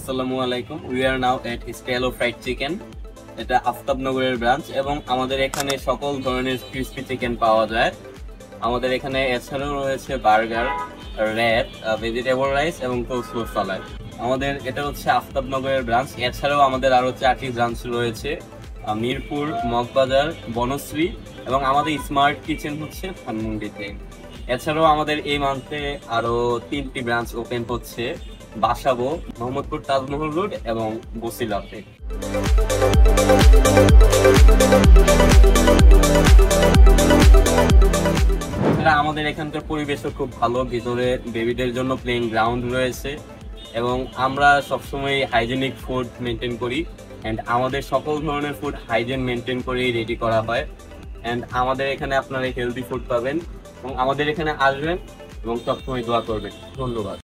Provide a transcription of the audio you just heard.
আসসালামু আলাইকুম। We are now at Stylo fried chicken. এটা আফতাবনগরের ব্রাঞ্চ এবং আমাদের এখানে সকল ধরনের ক্রিস্পি চিকেন পাওয়া যায়। আমাদের এখানে এছাড়াও রয়েছে বার্গার, র্যাপ, ভেজিটেবল রাইস এবং কোসলো সালাড। আমাদের এটা হচ্ছে আফতাবনগরের ব্রাঞ্চ। এছাড়াও আমাদের আরো 4টি ব্রাঞ্চ রয়েছে, মিরপুর, মগবাজার, বনশ্রী এবং আমাদের স্মার্ট কিচেন হচ্ছে ধানমন্ডিতে। এছাড়াও আমাদের এই মান্থে আরো 3টি ব্রাঞ্চ ওপেন হচ্ছে, বাসাবো, মোহাম্মদপুর তাজমহল রোড এবং বসিলাতে। আমাদের এখানকার পরিবেশও খুব ভালো, ভিতরে বেবিদের জন্য প্লেইং গ্রাউন্ড রয়েছে এবং আমরা সবসময় হাইজেনিক ফুড মেনটেন করি অ্যান্ড আমাদের সকল ধরনের ফুড হাইজেন মেনটেন করেই রেডি করা হয়। অ্যান্ড আমাদের এখানে আপনারা হেলদি ফুড পাবেন এবং আমাদের এখানে আসবেন এবং সবসময় দোয়া করবেন। ধন্যবাদ।